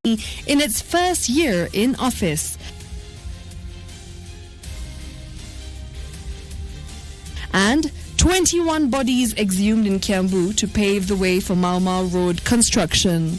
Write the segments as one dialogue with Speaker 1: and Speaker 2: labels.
Speaker 1: in its first year in office. And 21 bodies exhumed in Kiambu to pave the way for Mau Mau Road construction.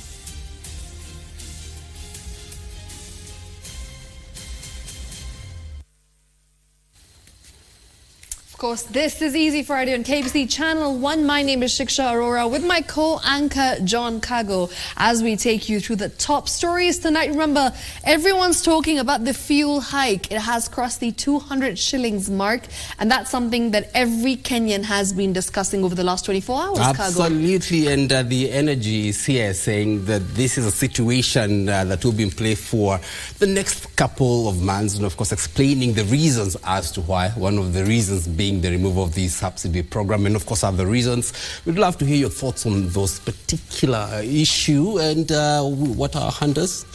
Speaker 1: Of course, this is Easy Friday on KBC Channel 1. My name is Shiksha Arora with my co-anchor John Kago as we take you through the top stories tonight. Remember, everyone's talking about the fuel hike. It has crossed the 200 shillings mark, and that's something that every Kenyan has been discussing over the last 24 hours,
Speaker 2: Absolutely,
Speaker 1: Kago.
Speaker 2: And the energy is here saying that this is a situation that will be in play for the next couple of months, and of course explaining the reasons as to why. One of the reasons being the removal of the subsidy program, and of course other reasons. We'd love to hear your thoughts on those particular issue and what are handles.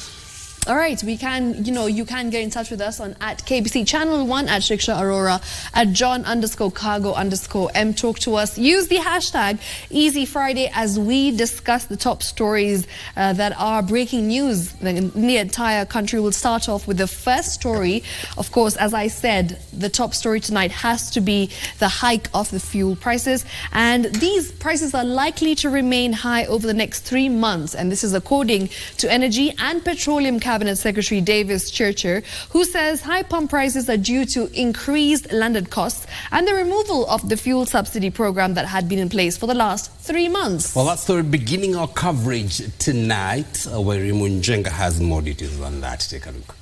Speaker 1: All right, you can get in touch with us on at KBC Channel 1, at Shiksha Arora, at John_Kago_M. Talk to us. Use the hashtag Easy Friday as we discuss the top stories that are breaking news in the entire country. We'll start off with the first story. Of course, as I said, the top story tonight has to be the hike of the fuel prices. And these prices are likely to remain high over the next 3 months. And this is according to Energy and Petroleum Cabinet Secretary Davis Churcher, who says high pump prices are due to increased landed costs and the removal of the fuel subsidy program that had been in place for the last 3 months.
Speaker 2: Well, that's the beginning of coverage tonight, where Rimunjenga has more details on that. Take a look.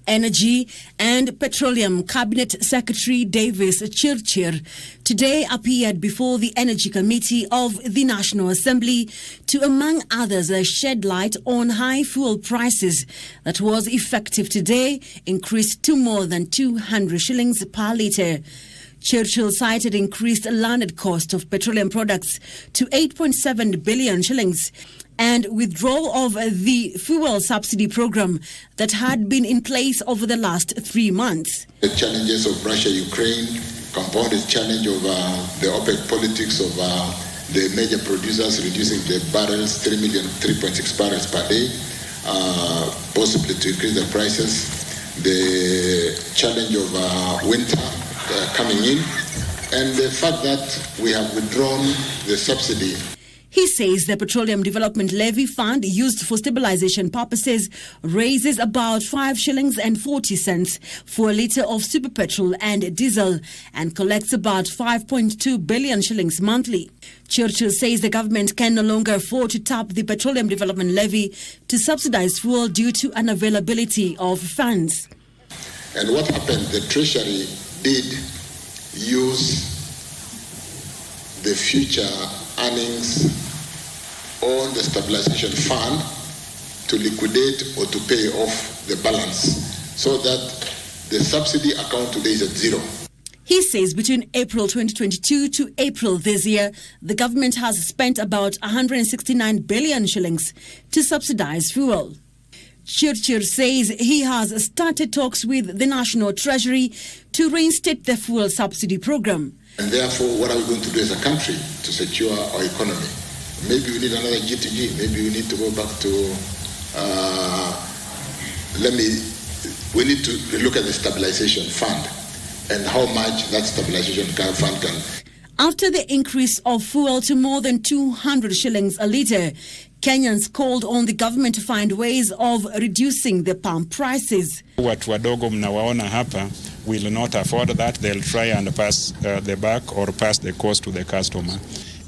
Speaker 3: Energy and Petroleum Cabinet Secretary Davis Churcher today appeared before the Energy Committee of the National Assembly to, among others, shed light on high fuel prices that was effective today, increased to more than 200 shillings per litre. Churchill cited increased landed cost of petroleum products to 8.7 billion shillings and withdrawal of the fuel subsidy program that had been in place over the last 3 months.
Speaker 4: The challenges of Russia-Ukraine, compounded challenge of the OPEC politics of the major producers reducing the barrels, 3.6 barrels per day, possibly to increase the prices, the challenge of winter coming in, and the fact that we have withdrawn the subsidy.
Speaker 3: He says the Petroleum Development Levy Fund, used for stabilization purposes, raises about 5 shillings and 40 cents for a litre of super petrol and diesel and collects about 5.2 billion shillings monthly. Churchill says the government can no longer afford to tap the Petroleum Development Levy to subsidize fuel due to unavailability of funds.
Speaker 4: And what happened? The Treasury did use the future earnings on the stabilization fund to liquidate or to pay off the balance, so that the subsidy account today is at zero.
Speaker 3: He says between April 2022 to April this year, the government has spent about 169 billion shillings to subsidize fuel. Churcher says he has started talks with the National Treasury to reinstate the fuel subsidy program.
Speaker 4: And therefore, what are we going to do as a country to secure our economy? Maybe we need another GTG. Maybe we need to go back to, we need to look at the stabilization fund and how much that stabilization fund can.
Speaker 3: After the increase of fuel to more than 200 shillings a litre, Kenyans called on the government to find ways of reducing the pump prices.
Speaker 5: Watu wadogo mnawaona hapa will not afford that. They'll try and pass the buck or pass the cost to the customer.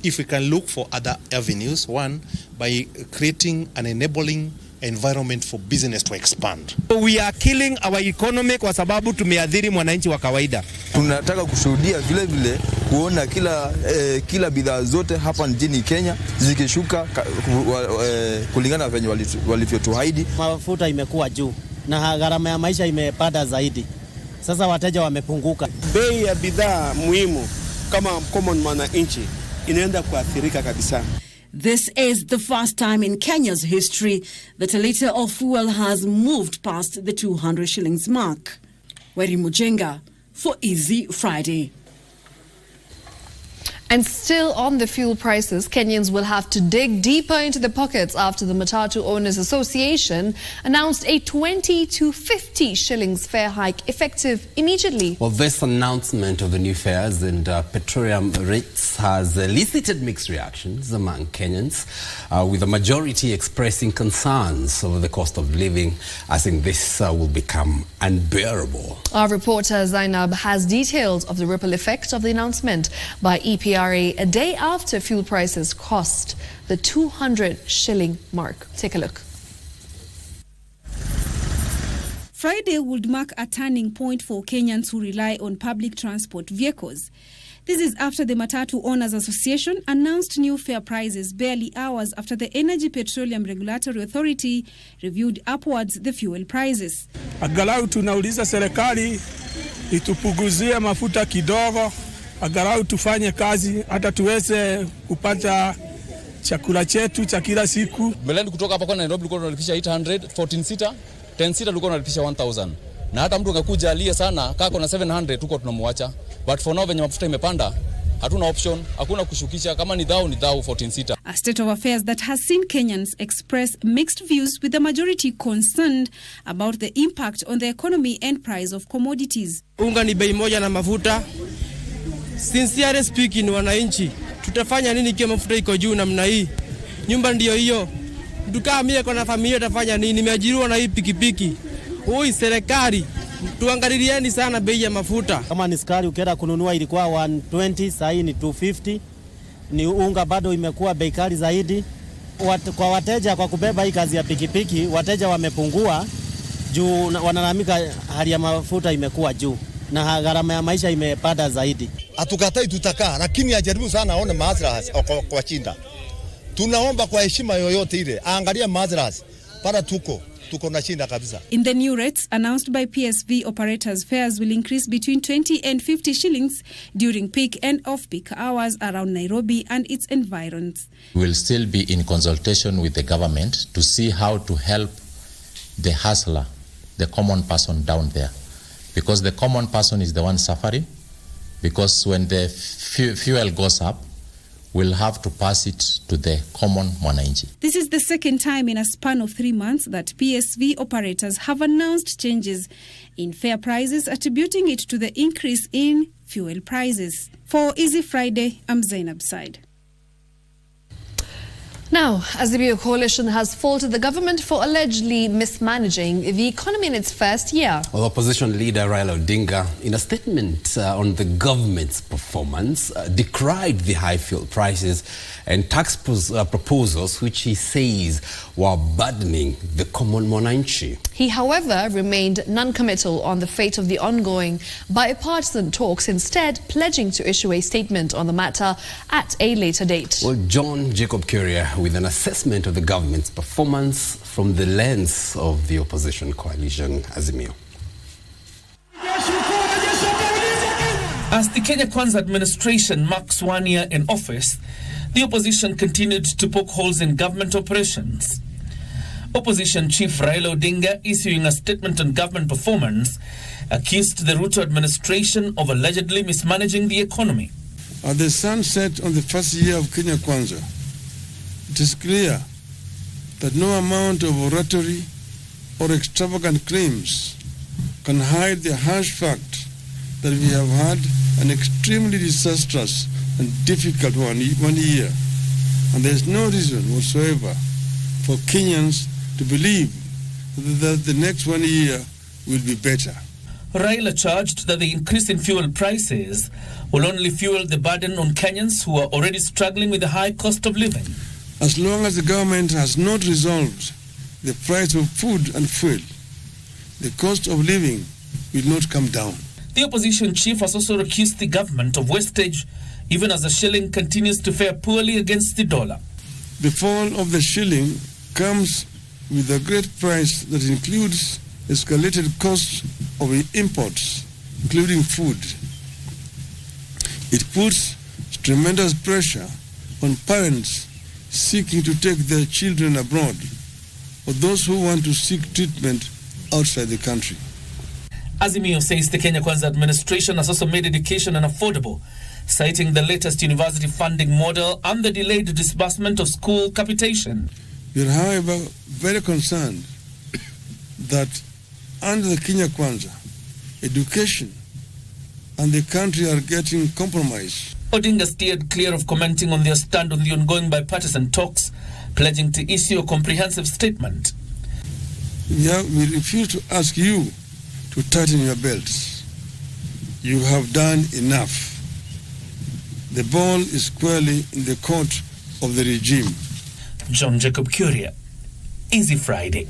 Speaker 6: If we can look for other avenues, one, by creating an enabling environment for business to expand.
Speaker 7: We are killing our economy kwa sababu tumeadhiri mwananchi wa kawaida.
Speaker 8: Tunataka kushuhudia vile vile kuona kila bidhaa zote hapa nchini Kenya zikishuka kulingana venye walivyotuahidi.
Speaker 9: Mafuta imekuwa juu na gharama ya maisha imepanda zaidi. Sasa wateja wamepunguka.
Speaker 10: Bei ya bidhaa muhimu kama common mwananchi inaenda kuathirika kabisa.
Speaker 3: This is the first time in Kenya's history that a litre of fuel has moved past the 200 shillings mark. Weri Mujenga for Easy Friday.
Speaker 1: And still on the fuel prices, Kenyans will have to dig deeper into their pockets after the Matatu Owners Association announced a 20 to 50 shillings fare hike effective immediately.
Speaker 2: Well, this announcement of the new fares and petroleum rates has elicited mixed reactions among Kenyans, with the majority expressing concerns over the cost of living, as in this will become unbearable.
Speaker 1: Our reporter Zainab has details of the ripple effect of the announcement by EPRA a day after fuel prices crossed the 200 shilling mark. Take a look.
Speaker 11: Friday would mark a turning point for Kenyans who rely on public transport vehicles. This is after the Matatu Owners Association announced new fare prices barely hours after the Energy Petroleum Regulatory Authority reviewed upwards the fuel prices.
Speaker 12: Angalau tunauliza serikali itupunguzie mafuta kidogo, angalau tufanye kazi hata tuweze kupata chakula chetu cha kila siku.
Speaker 13: Mbeleni kutoka hapa kwa Nairobi tulikuwa tunalipisha 800, 14 sita, 10 sita tulikuwa tunalipisha 1000. Na hata mtu akakuja alie sana kako na 700 tuko tunamwacha. But for now venye mafuta imepanda, hatuna option, hakuna kushukisha, kama ni dhao 14 sita.
Speaker 11: A state of affairs that has seen Kenyans express mixed views, with the majority concerned about the impact on the economy and price of commodities.
Speaker 14: Unga ni bei moja na mafuta. Sincerely speaking, wananchi tutafanya nini kama mafuta iko juu namna hii? Nyumba ndio hiyo. Duka mimi kwa na familia tafanya nini? Nimeajiriwa na hii pikipiki. Oi, serikali tuangalieni sana bei ya mafuta.
Speaker 9: Kama ni sukari ukienda kununua ilikuwa 120, sasa ni 250. Ni unga bado imekuwa bei kali zaidi. Kwa wateja kwa kubeba hii kazi ya pikipiki, wateja wamepungua juu wanalalamika hali ya mafuta imekuwa juu na gharama ya maisha imepanda zaidi.
Speaker 15: Hatukatai tutakaa, lakini ajaribu sana aone maslahi kwa chinda. Tunaomba kwa heshima yoyote ile, angalia maslahi para tuko na chinda kabisa.
Speaker 11: In the new rates announced by PSV operators, fares will increase between 20 and 50 shillings during peak and off-peak hours around Nairobi and its environs.
Speaker 16: We will still be in consultation with the government to see how to help the hustler, the common person down there. Because the common person is the one suffering. Because when the fuel goes up, we'll have to pass it to the common mwananchi.
Speaker 11: This is the second time in a span of 3 months that PSV operators have announced changes in fare prices, attributing it to the increase in fuel prices. For Easy Friday, I'm Zainab Said.
Speaker 1: Now, Azimio Coalition has faulted the government for allegedly mismanaging the economy in its first year.
Speaker 2: Well, opposition leader Raila Odinga, in a statement on the government's performance, decried the high fuel prices and tax proposals which he says were burdening the common mwananchi.
Speaker 1: He, however, remained non-committal on the fate of the ongoing bipartisan talks, instead pledging to issue a statement on the matter at a later date.
Speaker 2: Well, John Jacob Curia with an assessment of the government's performance from the lens of the opposition coalition, Azimio.
Speaker 17: As the Kenya Kwanza administration marks 1 year in office, the opposition continued to poke holes in government operations. Opposition Chief Raila Odinga, issuing a statement on government performance, accused the Ruto administration of allegedly mismanaging the economy.
Speaker 12: As the sun set on the first year of Kenya Kwanza, it is clear that no amount of oratory or extravagant claims can hide the harsh fact that we have had an extremely disastrous and difficult one year. And there is no reason whatsoever for Kenyans to believe that the next 1 year will be better.
Speaker 17: Raila charged that the increase in fuel prices will only fuel the burden on Kenyans who are already struggling with the high cost of living.
Speaker 12: As long as the government has not resolved the price of food and fuel, the cost of living will not come down.
Speaker 17: The opposition chief has also accused the government of wastage, even as the shilling continues to fare poorly against the dollar.
Speaker 12: The fall of the shilling comes with a great price that includes escalated costs of imports, including food. It puts tremendous pressure on parents seeking to take their children abroad, or those who want to seek treatment outside the country.
Speaker 17: Azimio says the Kenya Kwanza administration has also made education unaffordable, citing the latest university funding model and the delayed disbursement of school capitation.
Speaker 12: We are, however, very concerned that under the Kenya Kwanza, education and the country are getting compromised.
Speaker 17: Odinga steered clear of commenting on their stand on the ongoing bipartisan talks, pledging to issue a comprehensive statement.
Speaker 12: We refuse to ask you to tighten your belts. You have done enough. The ball is squarely in the court of the regime.
Speaker 17: John Jacob Curia, Easy Friday.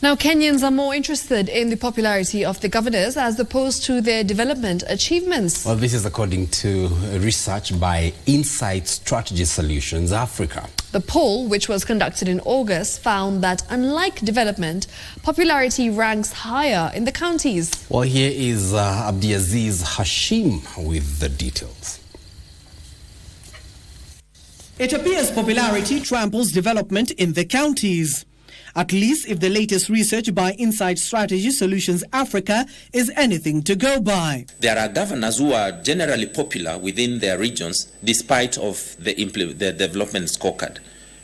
Speaker 1: Now, Kenyans are more interested in the popularity of the governors as opposed to their development achievements.
Speaker 2: Well, this is according to research by Insight Strategy Solutions Africa.
Speaker 1: The poll, which was conducted in August, found that unlike development, popularity ranks higher in the counties.
Speaker 2: Well, here is Abdiaziz Hashim with the details.
Speaker 18: It appears popularity tramples development in the counties. At least if the latest research by Insight Strategy Solutions Africa is anything to go by.
Speaker 19: There are governors who are generally popular within their regions despite of the development scorecard.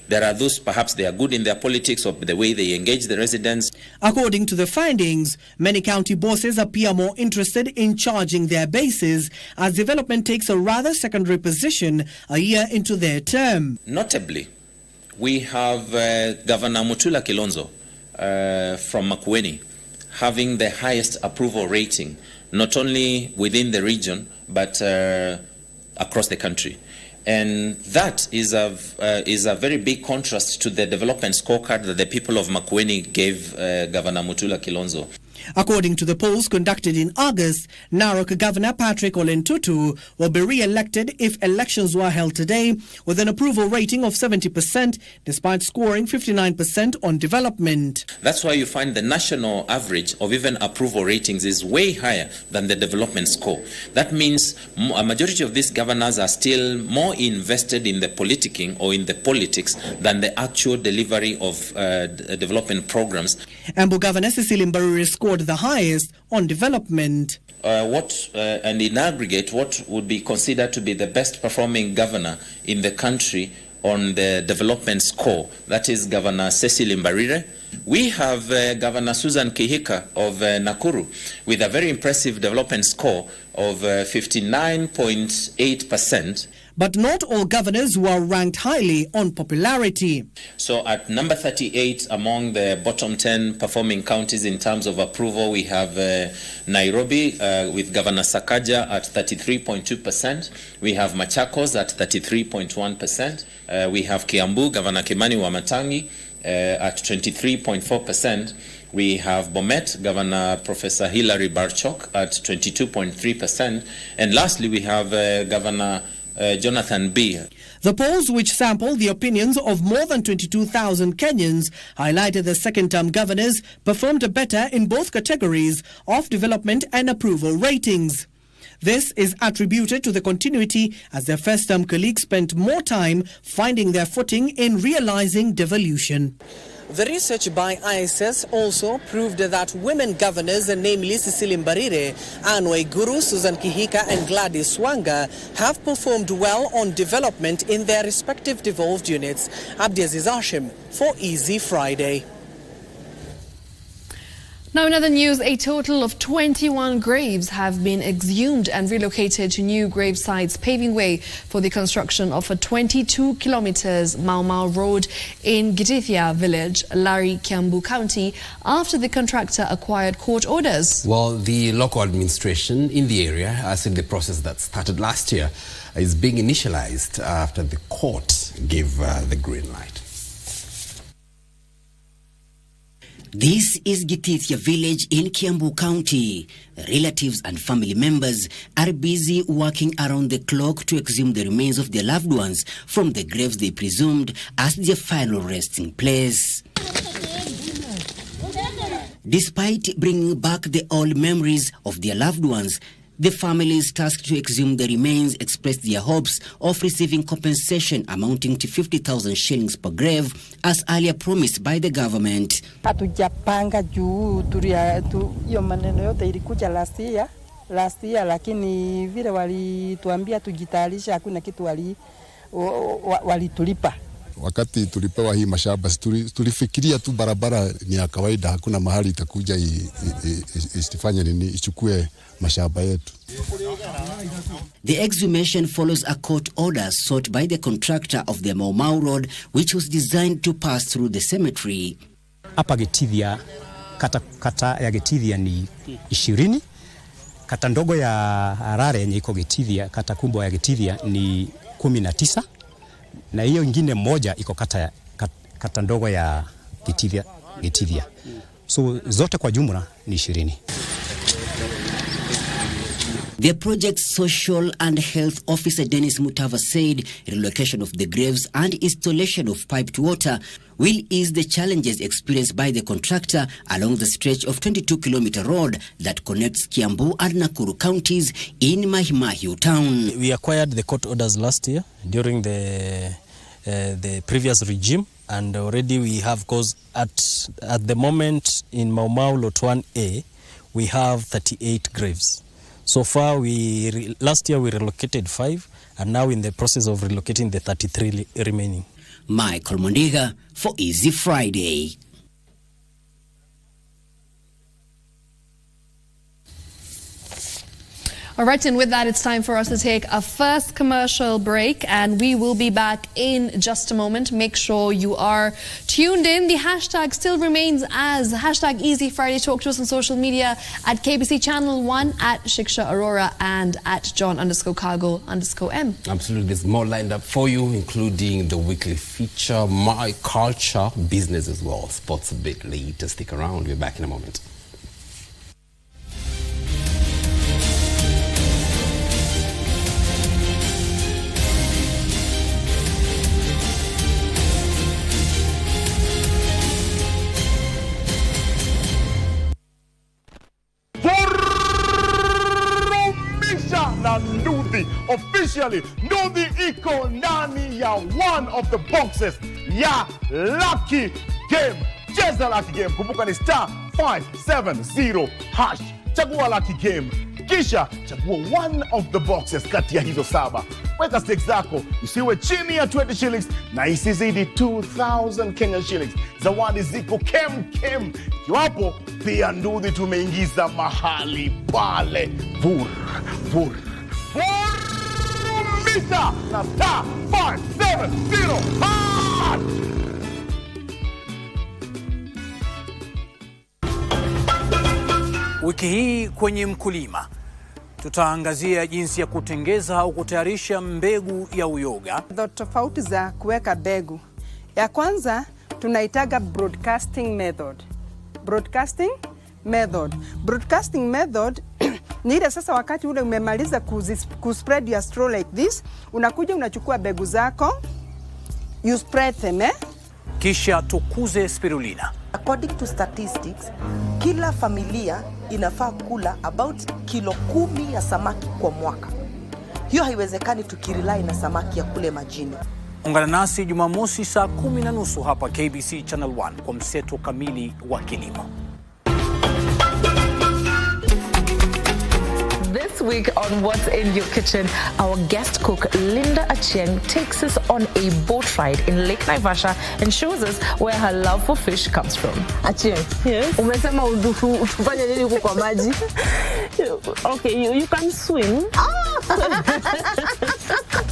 Speaker 19: There are those, perhaps they are good in their politics or the way they engage the residents.
Speaker 18: According to the findings, many county bosses appear more interested in charging their bases as development takes a rather secondary position a year into their term.
Speaker 19: Notably, we have Governor Mutula Kilonzo from Makueni having the highest approval rating, not only within the region, but across the country. And that is a very big contrast to the development scorecard that the people of Makueni gave Governor Mutula Kilonzo.
Speaker 18: According to the polls conducted in August, Narok Governor Patrick Ole Ntutu will be re-elected if elections were held today with an approval rating of 70% despite scoring 59% on development.
Speaker 19: That's why you find the national average of even approval ratings is way higher than the development score. That means a majority of these governors are still more invested in the politicking or in the politics than the actual delivery of development programs.
Speaker 18: Embu Governor Cecilia Mbarire scored the highest on development.
Speaker 19: And in aggregate, what would be considered to be the best performing governor in the country on the development score, that is Governor Cecilia Mbarire. We have Governor Susan Kihika of Nakuru with a very impressive development score of 59.8%.
Speaker 18: But not all governors were ranked highly on popularity.
Speaker 19: So at number 38 among the bottom 10 performing counties in terms of approval, we have Nairobi with Governor Sakaja at 33.2%. We have Machakos at 33.1%. We have Kiambu, Governor Kimani Wamatangi at 23.4%. We have Bomet, Governor Professor Hilary Barchok at 22.3%. And lastly, we have Governor Jonathan B.
Speaker 18: The polls, which sampled the opinions of more than 22,000 Kenyans, highlighted the second-term governors performed better in both categories of development and approval ratings. This is attributed to the continuity as their first-term colleagues spent more time finding their footing in realizing devolution. The research by ISS also proved that women governors, namely Cecilia Mbarire, Anne Waiguru, Susan Kihika and Gladys Wanga, have performed well on development in their respective devolved units. Abdiaziz Hashim for Easy Friday.
Speaker 1: Now, in other news, a total of 21 graves have been exhumed and relocated to new grave sites, paving way for the construction of a 22 kilometers Mau Mau road in Gitithia village, Lari, Kiambu County, after the contractor acquired court orders.
Speaker 2: Well, the local administration in the area said the process that started last year is being initialized after the court gave the green light.
Speaker 20: This is Gitithia village in Kiambu County. Relatives and family members are busy working around the clock to exhume the remains of their loved ones from the graves they presumed as their final resting place. Despite bringing back the old memories of their loved ones, The families tasked to exhume the remains expressed their hopes of receiving compensation amounting to 50,000 shillings per grave, as earlier promised by the government.
Speaker 21: Hatujapanga juu hiyo maneno yote ilikuja last year, lakini vile walituambia tujitayarisha, hakuna kitu walitulipa.
Speaker 22: Wakati tulipewa hii mashamba tulifikiria tu barabara ni ya kawaida, hakuna mahali itakuja isifanye nini ichukue mashamba yetu.
Speaker 20: The exhumation follows a court order sought by the contractor of the Mau Mau Road, which was designed to pass through the cemetery.
Speaker 23: Hapa Getithia, kata ya Getithia ni 20, kata ndogo ya Arara yenye iko Getithia, kata kubwa ya Getithia ni 19, na hiyo ingine moja iko kata ndogo ya Getithia. So zote kwa jumla ni 20.
Speaker 20: The project's social and health officer Dennis Mutava said relocation of the graves and installation of piped water will ease the challenges experienced by the contractor along the stretch of 22-kilometer road that connects Kiambu and Nakuru counties in Mahimahiu town.
Speaker 24: We acquired the court orders last year during the previous regime, and already we have, cause at the moment in Mau Mau Lot 1A we have 38 graves. So far, last year we relocated 5, and now in the process of relocating the 33 remaining.
Speaker 20: Michael Mondiga for Easy Friday.
Speaker 1: All right, and with that, it's time for us to take a first commercial break, and we will be back in just a moment. Make sure you are tuned in. The hashtag still remains as hashtag Easy Friday. Talk to us on social media at KBC Channel 1, at Shiksha Arora, and at John_Kago_M.
Speaker 2: Absolutely. There's more lined up for you, including the weekly feature, My Culture, business as well. Sports a bit later. Stick around. We're back in a moment.
Speaker 25: Na Ndudhi. Officially, Ndudhi iko ndani ya one of the boxes ya Lucky Game. Cheza Lucky Game. Kumbuka ni star 570 hash. Chagua Lucky Game. Kisha chagua one of the boxes kati ya hizo 7. Weka stakes zako, isiwe chini ya 20 shillings na isizidi 2,000 Kenyan shillings. Zawadi ziko kem. Kiwapo pia Ndudhi tumeingiza mahali pale. Vurumisa na star 570 hash.
Speaker 26: Wiki hii kwenye Mkulima tutaangazia jinsi ya kutengeza au kutayarisha mbegu ya uyoga.
Speaker 21: Tofauti za kuweka mbegu. Ya kwanza tunaitaga broadcasting method. Broadcasting method ni ile sasa wakati ule umemaliza kuspread your straw like this, unakuja unachukua mbegu zako, you spread them,
Speaker 26: Kisha tukuze spirulina.
Speaker 27: According to statistics, kila familia inafaa kula about kilo 10 ya samaki kwa mwaka. Hiyo haiwezekani tukirely na samaki ya kule majini.
Speaker 26: Ungana nasi Jumamosi saa 10:30 hapa KBC Channel 1 kwa mseto kamili wa kilimo.
Speaker 28: This week on What's in Your Kitchen, our guest cook Linda Achieng takes us on a boat ride in Lake Naivasha and shows us where her love for fish comes from.
Speaker 29: Achieng, yes. Umesema ufanye nini huko kwa maji? Okay, you can swim.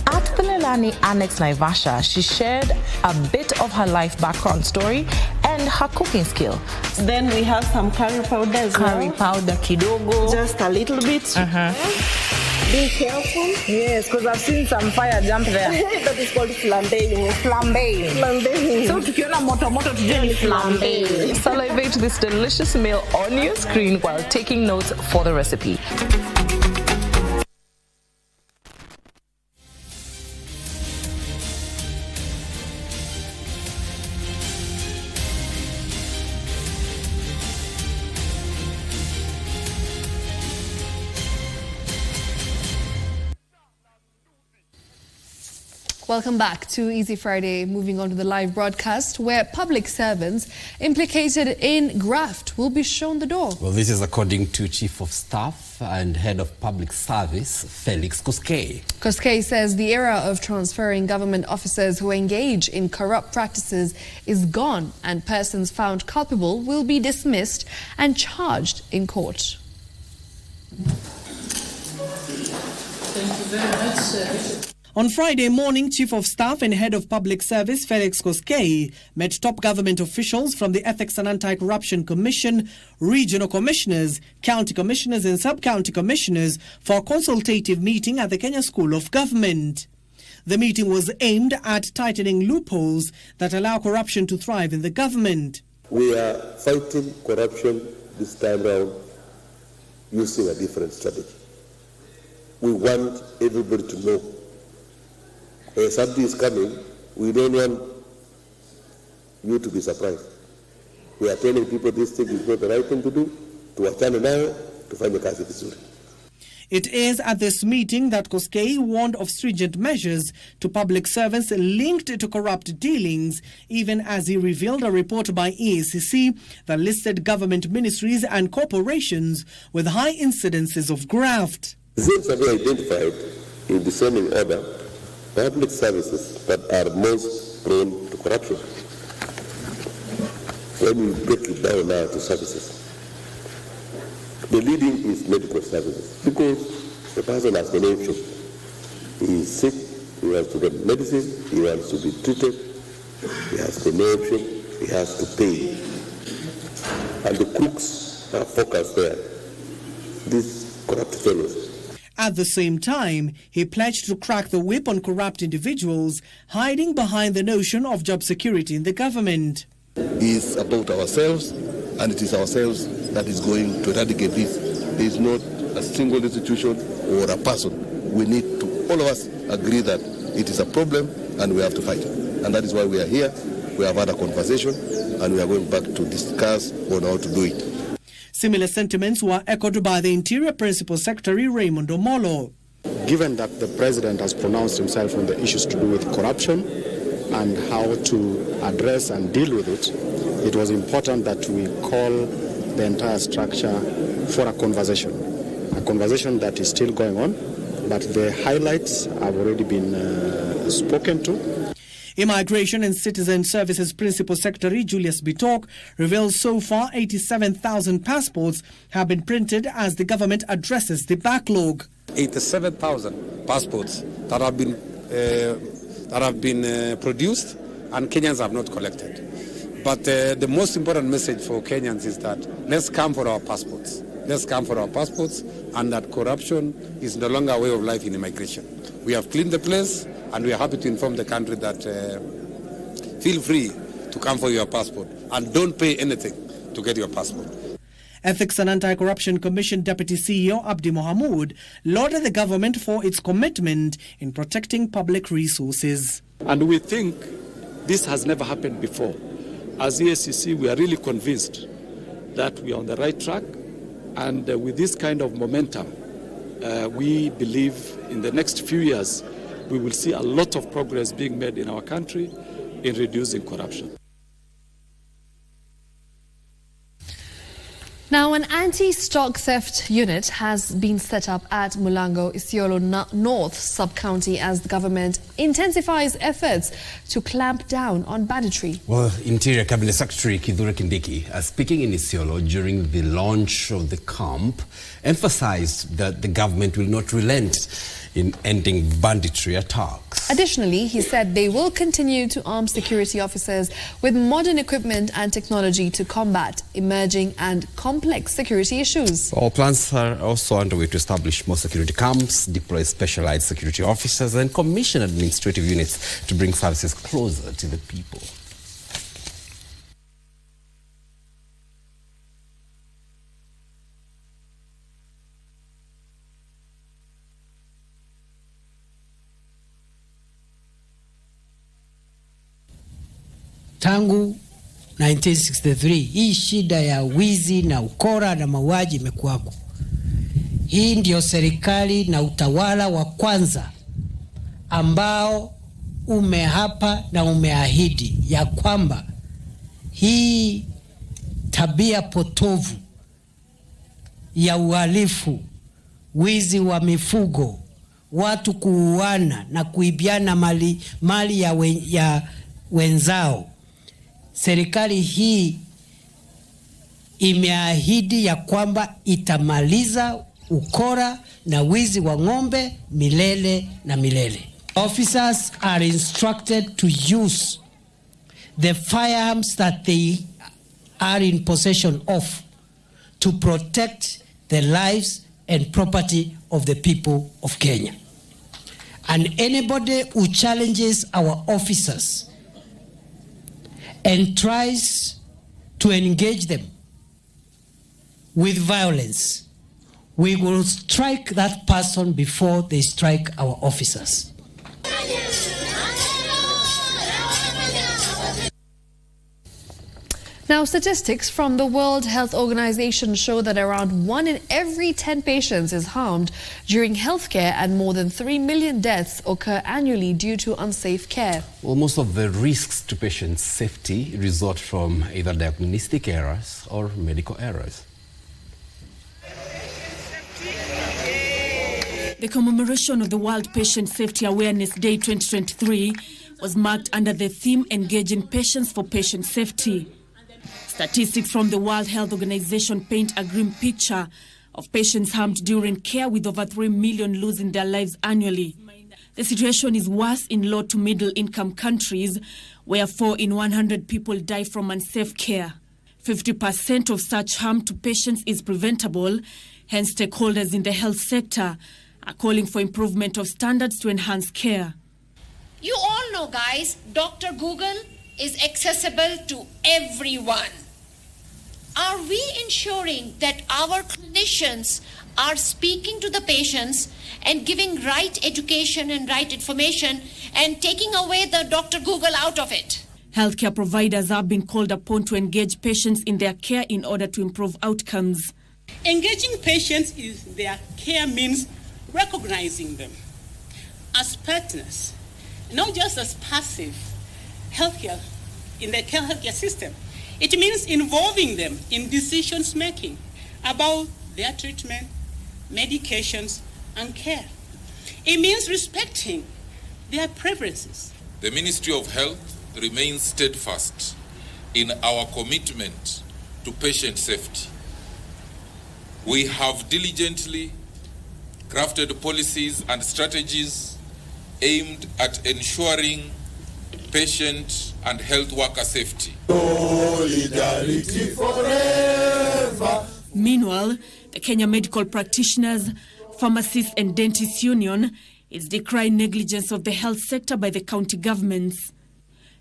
Speaker 28: At the Lelani Annex Naivasha, she shared a bit of her life background story and her cooking skill.
Speaker 29: Then we have some curry powder as well.
Speaker 28: Curry powder kidogo.
Speaker 29: Just a little bit. Be careful.
Speaker 28: Yes, because I've seen some fire jump there.
Speaker 29: That is called flambéing. Flambéing.
Speaker 28: So tukiona moto tujue ni flambéing. Salivate this delicious meal on your screen while taking notes for the recipe.
Speaker 1: Welcome back to Easy Friday. Moving on to the live broadcast, where public servants implicated in graft will be shown the door.
Speaker 2: Well, this is according to Chief of Staff and Head of Public Service, Felix Koskei.
Speaker 1: Koskei says the era of transferring government officers who engage in corrupt practices is gone, and persons found culpable will be dismissed and charged in court.
Speaker 28: Thank you very much, sir.
Speaker 18: On Friday morning, Chief of Staff and Head of Public Service Felix Koskei met top government officials from the Ethics and Anti-Corruption Commission, regional commissioners, county commissioners and sub-county commissioners for a consultative meeting at the Kenya School of Government. The meeting was aimed at tightening loopholes that allow corruption to thrive in the government.
Speaker 3: We are fighting corruption this time round using a different strategy. We want everybody to know something is coming. We don't want you to be surprised. We are telling people this thing is not the right thing to do, to achana nayo, tufanye kazi vizuri.
Speaker 18: It is at this meeting that Koskei warned of stringent measures to public servants linked to corrupt dealings, even as he revealed a report by EACC that listed government ministries and corporations with high incidences of graft.
Speaker 3: These have been identified in descending order public services that are most prone to corruption. When we break it down now to services, the leading is medical services, because the person has an option. He is sick, he wants to get medicine, he wants to be treated, he has an option, he has to pay. And the crooks are focused there, these corrupt fellows.
Speaker 18: At the same time, he pledged to crack the whip on corrupt individuals hiding behind the notion of job security in the government.
Speaker 3: It is about ourselves, and it is ourselves that is going to eradicate this. There is not a single institution or a person. We need to, all of us, agree that it is a problem and we have to fight it. And that is why we are here. We have had a conversation and we are going back to discuss on how to do it.
Speaker 18: Similar sentiments were echoed by the Interior Principal Secretary Raymond Omolo.
Speaker 4: Given that the President has pronounced himself on the issues to do with corruption and how to address and deal with it, it was important that we call the entire structure for a conversation that is still going on, but the highlights have already been spoken to.
Speaker 18: Immigration and Citizen Services Principal Secretary Julius Bitok reveals so far 87,000 passports have been printed as the government addresses the backlog.
Speaker 5: 87,000 passports that have been produced and Kenyans have not collected. But the most important message for Kenyans is that let's come for our passports. Let's come for our passports, and that corruption is no longer a way of life in immigration. We have cleaned the place, and we are happy to inform the country that feel free to come for your passport and don't pay anything to get your passport.
Speaker 18: Ethics and Anti-Corruption Commission Deputy CEO Abdi Mohamud lauded the government for its commitment in protecting public resources.
Speaker 6: And we think this has never happened before. As EACC, we are really convinced that we are on the right track, and with this kind of momentum, we believe in the next few years we will see a lot of progress being made in our country in reducing corruption.
Speaker 1: Now, an anti-stock theft unit has been set up at Mulango, Isiolo North Sub-County as the government intensifies efforts to clamp down on banditry.
Speaker 2: Well, Interior Cabinet Secretary Kithure Kindiki, speaking in Isiolo during the launch of the camp, emphasized that the government will not relent in ending banditry attacks.
Speaker 1: Additionally, he said they will continue to arm security officers with modern equipment and technology to combat emerging and complex security issues.
Speaker 2: All plans are also underway to establish more security camps, deploy specialized security officers, and commission administrative units to bring services closer to the people.
Speaker 7: Tangu 1963 hii shida ya wizi na ukora na mauaji imekuwako. Hii ndio serikali na utawala wa kwanza ambao umehapa na umeahidi ya kwamba hii tabia potovu ya uhalifu, wizi wa mifugo, watu kuuana na kuibiana mali ya wenzao, serikali hii imeahidi ya kwamba itamaliza ukora na wizi wa ng'ombe milele na milele. Officers are instructed to use the firearms that they are in possession of to protect the lives and property of the people of Kenya. And anybody who challenges our officers and tries to engage them with violence, we will strike that person before they strike our officers.
Speaker 1: Now, statistics from the World Health Organization show that around 1 in every 10 patients is harmed during healthcare, and more than 3 million deaths occur annually due to unsafe care.
Speaker 2: Well, most of the risks to patient safety result from either diagnostic errors or medical errors.
Speaker 8: The commemoration of the World Patient Safety Awareness Day 2023 was marked under the theme Engaging Patients for Patient Safety. Statistics from the World Health Organization paint a grim picture of patients harmed during care, with over 3 million losing their lives annually. The situation is worse in low to middle income countries, where 4 in 100 people die from unsafe care. 50% of such harm to patients is preventable, hence stakeholders in the health sector are calling for improvement of standards to enhance care.
Speaker 9: You all know, guys, Dr. Google is accessible to everyone. Are we ensuring that our clinicians are speaking to the patients and giving right education and right information and taking away the Dr. Google out of it?
Speaker 8: Healthcare providers have been called upon to engage patients in their care in order to improve outcomes.
Speaker 10: Engaging patients in their care means recognizing them as partners, not just as passive healthcare in the healthcare system. It means involving them in decisions making about their treatment, medications, and care. It means respecting their preferences.
Speaker 11: The Ministry of Health remains steadfast in our commitment to patient safety. We have diligently crafted policies and strategies aimed at ensuring patient and health worker safety.
Speaker 10: Solidarity forever.
Speaker 8: Meanwhile, the Kenya Medical Practitioners, Pharmacists and Dentists Union is decrying negligence of the health sector by the county governments.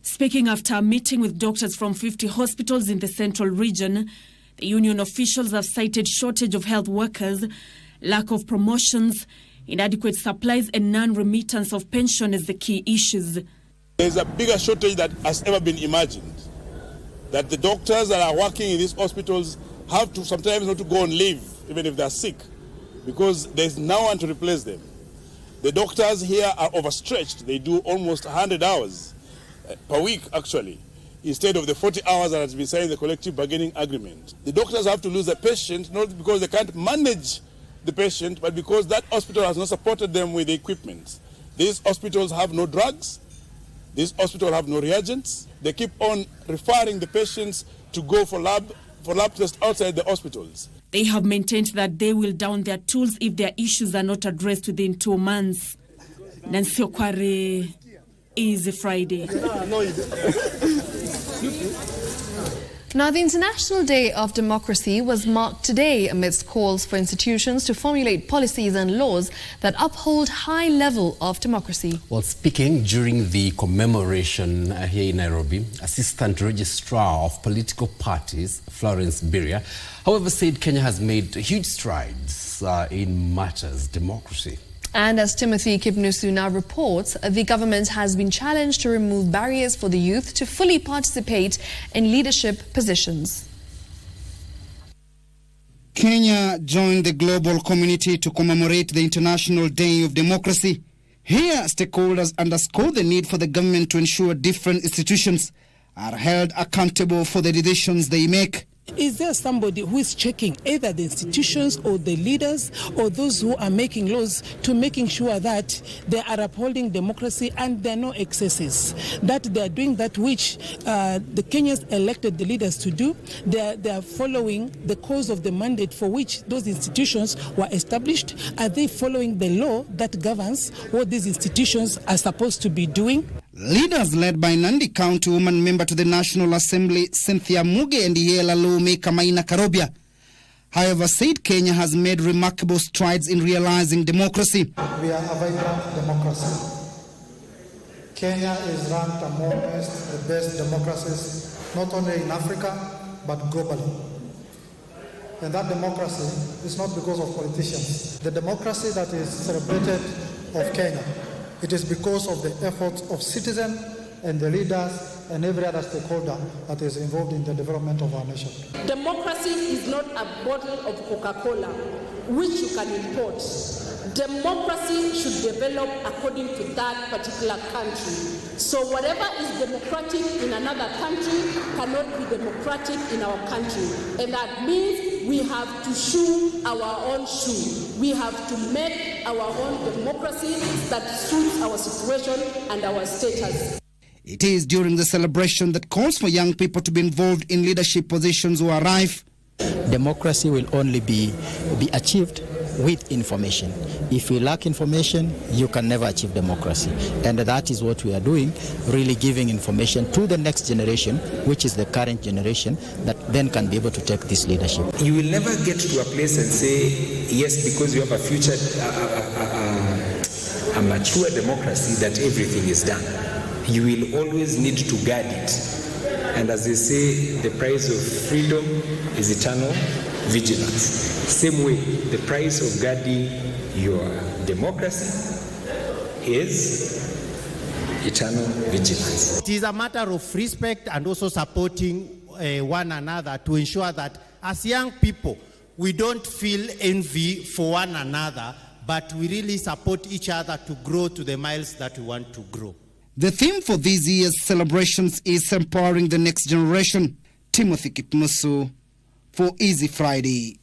Speaker 8: Speaking after a meeting with doctors from 50 hospitals in the central region, the union officials have cited shortage of health workers, lack of promotions, inadequate supplies and non-remittance of pension as the key issues.
Speaker 12: There's a bigger shortage that has ever been imagined. That the doctors that are working in these hospitals have to sometimes not to go on leave, even if they're sick, because there's no one to replace them. The doctors here are overstretched. They do almost 100 hours per week, actually, instead of the 40 hours that has been signed in the collective bargaining agreement. The doctors have to lose a patient, not because they can't manage the patient, but because that hospital has not supported them with the equipment. These hospitals have no drugs. These hospitals have no reagents. They keep on referring the patients to go for lab tests outside the hospitals.
Speaker 8: They have maintained that they will down their tools if their issues are not addressed within 2 months. Nancy Okware, Easy Friday.
Speaker 1: Now, the International Day of Democracy was marked today amidst calls for institutions to formulate policies and laws that uphold high level of democracy.
Speaker 2: While speaking during the commemoration here in Nairobi, Assistant Registrar of Political Parties, Florence Biria, however, said Kenya has made huge strides in matters democracy.
Speaker 1: And as Timothy Kipnusu now reports, the government has been challenged to remove barriers for the youth to fully participate in leadership positions.
Speaker 13: Kenya joined the global community to commemorate the International Day of Democracy. Here, stakeholders underscore the need for the government to ensure different institutions are held accountable for the decisions they make.
Speaker 14: Is there somebody who is checking either the institutions or the leaders or those who are making laws to making sure that they are upholding democracy and there are no excesses, that they are doing that which the Kenyans elected the leaders to do, they are following the cause of the mandate for which those institutions were established? Are they following the law that governs what these institutions are supposed to be doing?
Speaker 13: Leaders led by Nandi County woman member to the National Assembly, Cynthia Muge, and Yela lawmaker Maina Karobia, however, said Kenya has made remarkable strides in realizing democracy.
Speaker 15: We are a vibrant democracy. Kenya is ranked amongst the best democracies, not only in Africa, but globally. And that democracy is not because of politicians. The democracy that is celebrated of Kenya, it is because of the efforts of citizens and the leaders and every other stakeholder that is involved in the development of our nation.
Speaker 16: Democracy is not a bottle of Coca-Cola which you can import. Democracy should develop according to that particular country. So whatever is democratic in another country cannot be democratic in our country. And that means we have to shoe our own shoe. We have to make our own democracy that suits our situation and our status.
Speaker 13: It is during the celebration that calls for young people to be involved in leadership positions who arrive.
Speaker 17: Democracy will only be achieved with information. If we lack information, you can never achieve democracy. And that is what we are doing, really giving information to the next generation, which is the current generation, that then can be able to take this leadership.
Speaker 19: You will never get to a place and say, yes, because you have a future, a mature democracy, that everything is done. You will always need to guard it. And as they say, the price of freedom is eternal vigilance. Same way, the price of guarding your democracy is eternal vigilance.
Speaker 22: It is a matter of respect and also supporting one another to ensure that as young people, we don't feel envy for one another, but we really support each other to grow to the miles that we want to grow.
Speaker 13: The theme for this year's celebrations is empowering the next generation. Timothy Kipmusu for Easy Friday.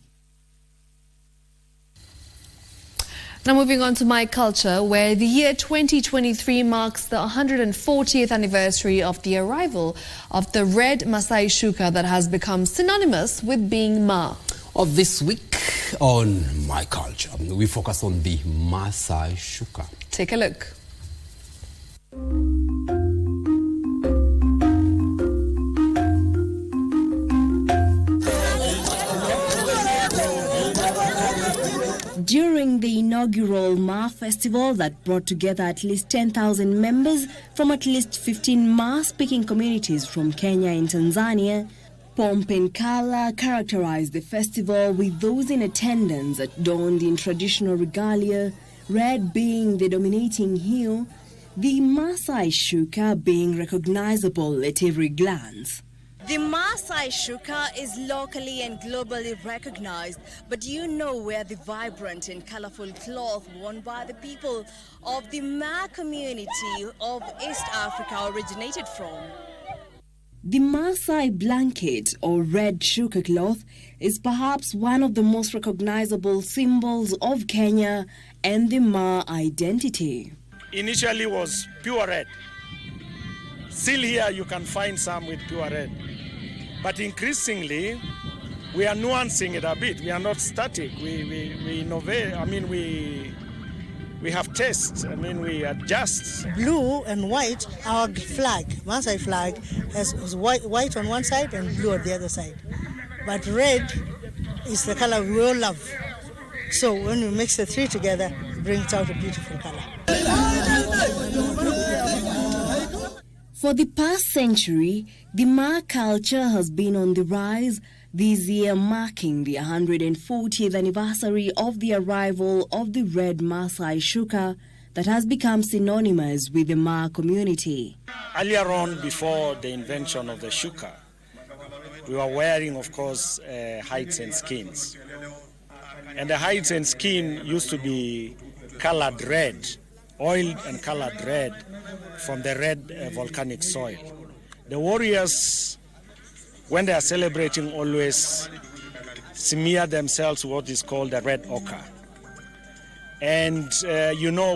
Speaker 1: Now moving on to My Culture, where the year 2023 marks the 140th anniversary of the arrival of the red Masai shuka that has become synonymous with being Ma.
Speaker 2: Of this week on My Culture, we focus on the Masai shuka.
Speaker 1: Take a look.
Speaker 23: During the inaugural Ma Festival that brought together at least 10,000 members from at least 15 Ma-speaking communities from Kenya and Tanzania, pomp and color characterized the festival, with those in attendance adorned in traditional regalia, red being the dominating hue, the Masai shuka being recognizable at every glance.
Speaker 24: The Masai shuka is locally and globally recognized, but do you know where the vibrant and colorful cloth worn by the people of the Ma community of East Africa originated from?
Speaker 23: The Masai blanket or red shuka cloth is perhaps one of the most recognizable symbols of Kenya and the Ma identity.
Speaker 30: Initially was pure red. Still here you can find some with pure red. But increasingly, we are nuancing it a bit. We are not static. We innovate. I mean, we have tests. I mean, we adjust.
Speaker 31: Blue and white, our flag, Masai flag, has white on one side and blue on the other side. But red is the color we all love. So when we mix the three together, it brings out a beautiful color.
Speaker 23: For the past century, the Ma culture has been on the rise, this year marking the 140th anniversary of the arrival of the red Masai shuka that has become synonymous with the Ma community.
Speaker 30: Earlier on, before the invention of the shuka, we were wearing, of course, hides and skins. And the hides and skin used to be colored red oiled and colored red from the red volcanic soil. The warriors, when they are celebrating, always smear themselves with what is called the red ochre. And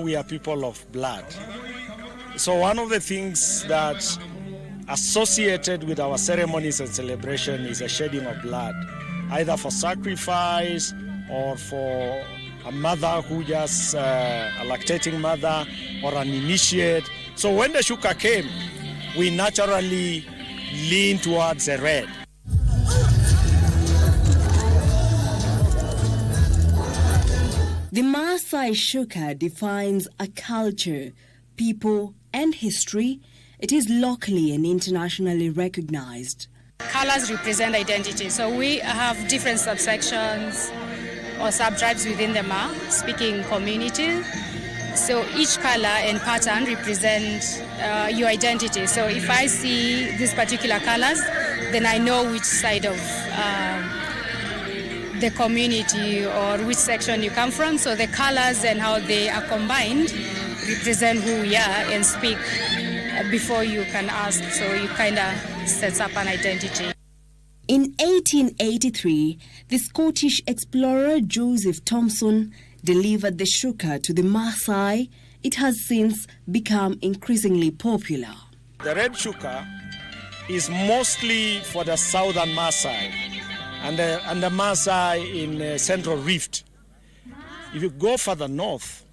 Speaker 30: we are people of blood. So one of the things that associated with our ceremonies and celebration is a shedding of blood, either for sacrifice or for a mother who just, a lactating mother or an initiate. So when the shuka came, we naturally leaned towards the red.
Speaker 23: The Maasai Shuka defines a culture, people, and history. It is locally and internationally recognized.
Speaker 31: Colors represent identity, so we have different subsections or sub-tribes within the Ma speaking community. So each color and pattern represent your identity. So if I see these particular colors, then I know which side of the community or which section you come from. So the colors and how they are combined represent who we are and speak before you can ask. So you kind of sets up an identity.
Speaker 23: In 1883, the Scottish explorer Joseph Thomson delivered the shuka to the Maasai. It has since become increasingly popular.
Speaker 30: The red shuka is mostly for the southern Maasai and the Maasai in Central Rift. If you go further north,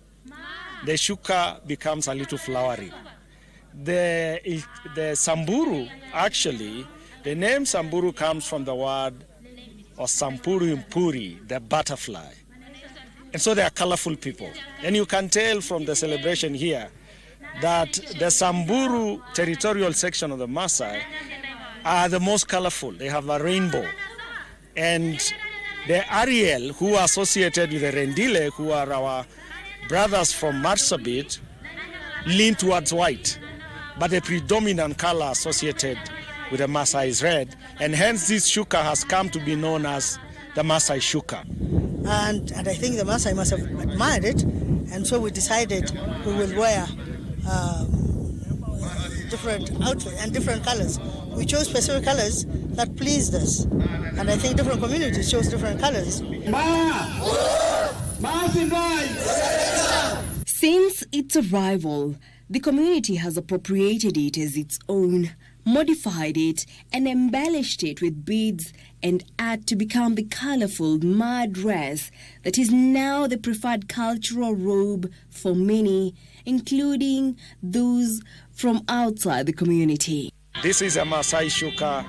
Speaker 30: the shuka becomes a little flowery. The Samburu, actually, the name Samburu comes from the word or Sampuru Impuri, the butterfly. And so they are colorful people. And you can tell from the celebration here that the Samburu territorial section of the Maasai are the most colorful. They have a rainbow. And the Ariel, who are associated with the Rendile, who are our brothers from Marsabit, lean towards white. But the predominant color associated with the Maasai is red. And hence this shuka has come to be known as the Maasai shuka.
Speaker 31: And I think the Maasai must have admired it, and so we decided we will wear different outfits and different colors. We chose specific colors that pleased us, and I think different communities chose different colors.
Speaker 23: Since its arrival, the community has appropriated it as its own, modified it, and embellished it with beads and art to become the colorful Ma dress that is now the preferred cultural robe for many, including those from outside the community.
Speaker 30: This is a Maasai shuka.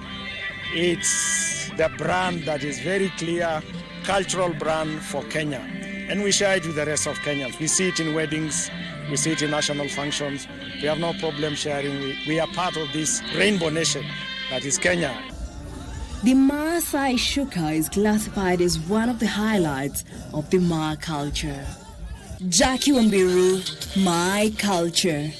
Speaker 30: It's the brand that is very clear, cultural brand for Kenya. And we share it with the rest of Kenyans. We see it in weddings, we see it in national functions. We have no problem sharing. We are part of this rainbow nation that is Kenya.
Speaker 23: The Maasai shuka is classified as one of the highlights of the Ma culture. Jackie Wambiru, My Culture.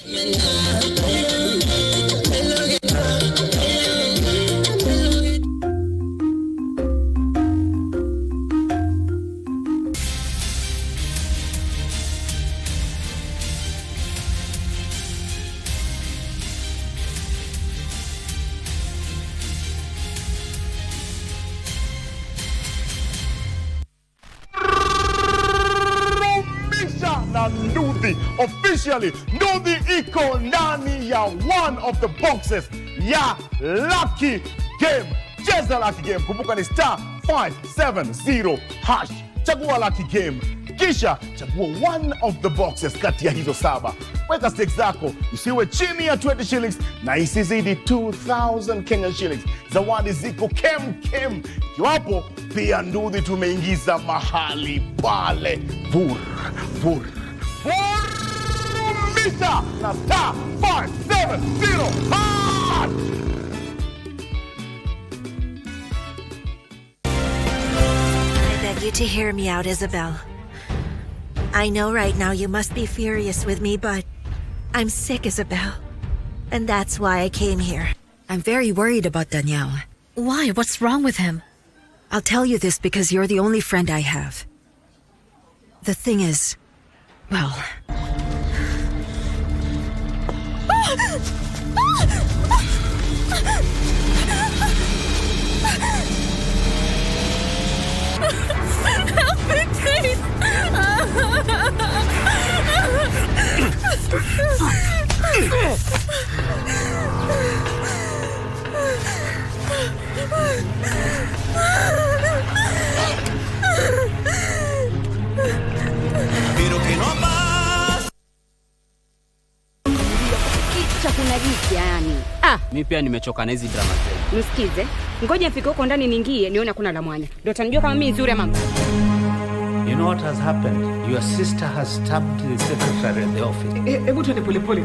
Speaker 3: Nduthi officially Nduthi iko ndani ya one of the boxes ya Lucky Game. Cheza Lucky Game, kumbuka ni *570#. Chagua Lucky Game, kisha chagua one of the boxes kati ya hizo 7. Weka stakes zako isiwe chini ya 20 shillings na isizidi 2000 Kenyan shillings. Zawadi ziko kem. Kiwapo pia Nduthi tumeingiza mahali pale Vurumisa na *570#.
Speaker 4: I beg you to hear me out, Isabel. I know right now you must be furious with me, but I'm sick, Isabel. And that's why I came here.
Speaker 5: I'm very worried about Daniel. Why? What's wrong with him?
Speaker 4: I'll tell you this because you're the only friend I have. The thing is, well,
Speaker 6: Kuna jiki yani.
Speaker 7: Mimi pia nimechoka na hizi drama zenu.
Speaker 6: Msikize. Ngoja nifike huko ndani niingie nione kuna la mwanya. Ndio utanijua kama mimi nzuri ama mbaya.
Speaker 9: You know what has happened? Your sister has stabbed the secretary at the office.
Speaker 18: Hebu tuende pole.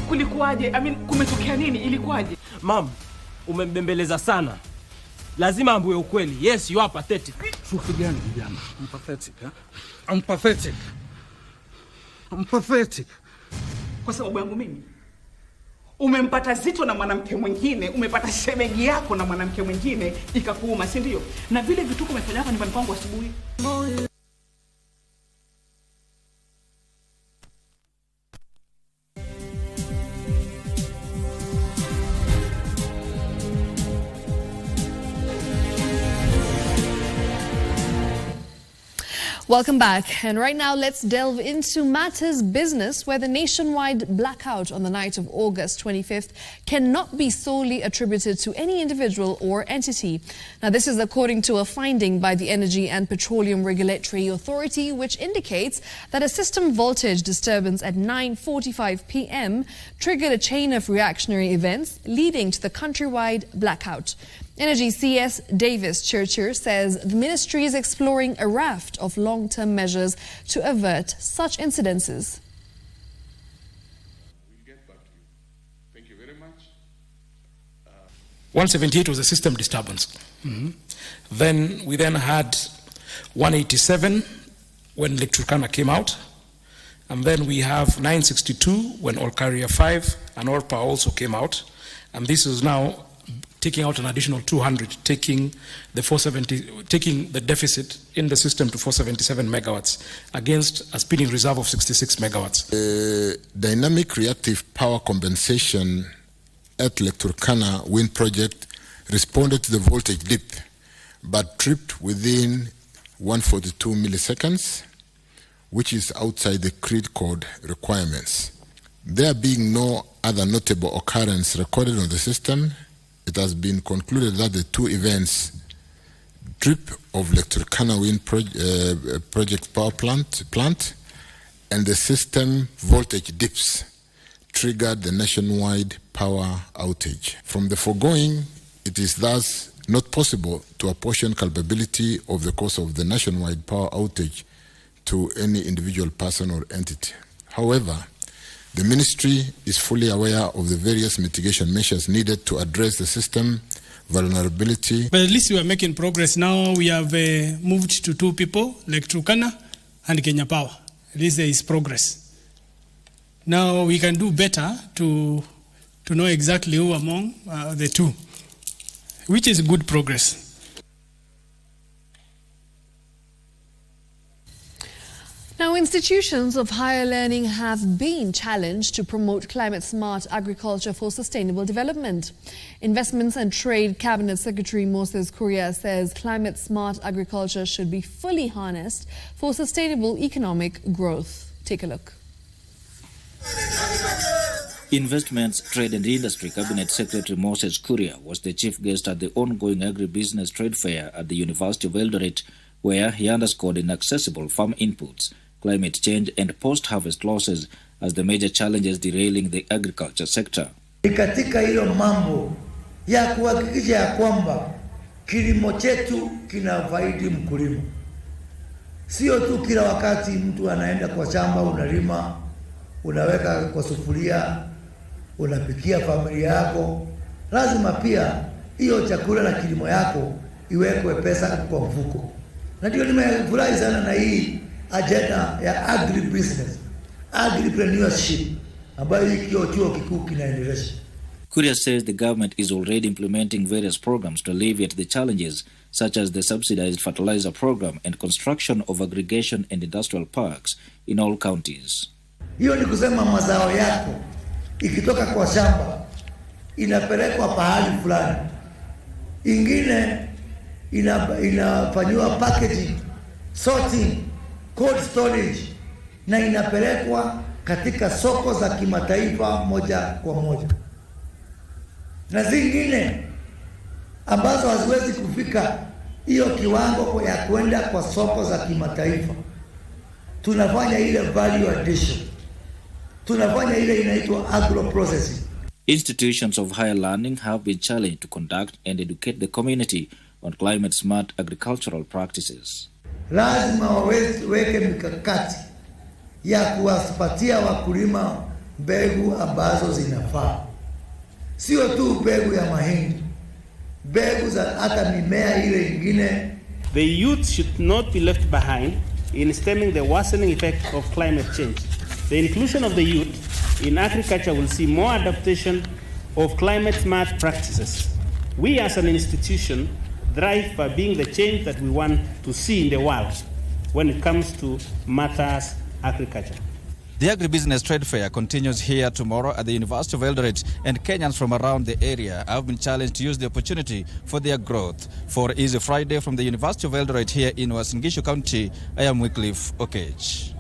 Speaker 18: Kulikuwaje? Kumetokea nini? Ilikuwaje?
Speaker 7: Mom, umembembeleza sana. Lazima ambue ukweli. Yes, you are pathetic.
Speaker 20: Sufi gani vijana? I'm pathetic.
Speaker 18: Kwa sababu yangu mimi. Umempata Zito na mwanamke mwingine, umepata shemeji yako na mwanamke mwingine, ikakuuma, si ndio? Na vile vituko umefanya hapa nyumbani kwangu asubuhi.
Speaker 1: Welcome back. And right now, let's delve into matters business, where the nationwide blackout on the night of August 25th cannot be solely attributed to any individual or entity. Now, this is according to a finding by the Energy and Petroleum Regulatory Authority, which indicates that a system voltage disturbance at 9:45 p.m. triggered a chain of reactionary events leading to the countrywide blackout. Energy CS Davis Churcher says the ministry is exploring a raft of long-term measures to avert such incidences.
Speaker 21: We'll get back to you. Thank you very much.
Speaker 25: 178 was a system disturbance. Then we had 187 when Lake Turkana came out. And then we have 962 when All Carrier 5 and Orpa also came out. And this is now taking out an additional 200, taking the deficit in the system to 477 megawatts against a spinning reserve of 66 megawatts.
Speaker 26: Dynamic reactive power compensation at Lake Turkana wind project responded to the voltage dip, but tripped within 142 milliseconds, which is outside the grid code requirements. There being no other notable occurrence recorded on the system, it has been concluded that the two events, trip of Lake Turkana wind project power plant and the system voltage dips, triggered the nationwide power outage. From the foregoing, it is thus not possible to apportion culpability of the cause of the nationwide power outage to any individual person or entity. However, the ministry is fully aware of the various mitigation measures needed to address the system vulnerability.
Speaker 27: But at least we are making progress. Now we have moved to two people, Lake Turkana and Kenya Power. At least there is progress. Now we can do better to know exactly who among the two, which is good progress.
Speaker 1: Now, institutions of higher learning have been challenged to promote climate-smart agriculture for sustainable development. Investments and Trade Cabinet Secretary Moses Kuria says climate-smart agriculture should be fully harnessed for sustainable economic growth. Take a look.
Speaker 28: Investments, Trade and Industry Cabinet Secretary Moses Kuria was the chief guest at the ongoing agribusiness trade fair at the University of Eldoret, where he underscored inaccessible farm inputs, climate change and post-harvest losses as the major challenges derailing the agriculture sector.
Speaker 29: Katika hilo mambo ya kuhakikisha ya kwamba kilimo chetu kinafaidi mkulima. Sio tu kila wakati mtu anaenda kwa shamba unalima, unaweka kwa sufuria, unapikia familia yako. Lazima pia hiyo chakula na kilimo yako iwekwe pesa kwa mfuko. Na ndio nimefurahi sana na hii agenda ya agribusiness, agripreneurship ambayo hiki chuo kikuu kinaendeleza.
Speaker 28: Kuria says the government is already implementing various programs to alleviate the challenges, such as the subsidized fertilizer program and construction of aggregation and industrial parks in all counties.
Speaker 29: Hiyo ni kusema mazao yako ikitoka kwa shamba inapelekwa pahali fulani, ingine inafanywa packaging, sorting, cold storage, na inapelekwa katika soko za kimataifa moja kwa moja, na zingine ambazo haziwezi kufika hiyo kiwango ya kwenda kwa soko za kimataifa. Tunafanya ile value addition, tunafanya ile inaitwa agro processing.
Speaker 28: Institutions of higher learning have been challenged to conduct and educate the community on climate-smart agricultural practices.
Speaker 29: Lazima waweke mikakati ya kuwapatia wakulima mbegu ambazo zinafaa. Sio tu mbegu ya mahindi, mbegu za hata mimea ile ingine.
Speaker 8: The youth should not be left behind in stemming the worsening effect of climate change. The inclusion of the youth in agriculture will see more adaptation of climate-smart practices. We as an institution thrive by being the change that we want to see in the world when it comes to matters agriculture.
Speaker 10: The agribusiness trade fair continues here tomorrow at the University of Eldoret, and Kenyans from around the area have been challenged to use the opportunity for their growth. For Easy Friday from the University of Eldoret here in Uasin Gishu County, I am Wycliffe Okech.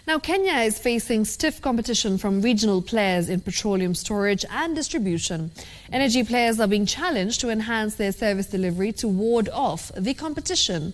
Speaker 1: Now, Kenya is facing stiff competition from regional players in petroleum storage and distribution. Energy players are being challenged to enhance their service delivery to ward off the competition.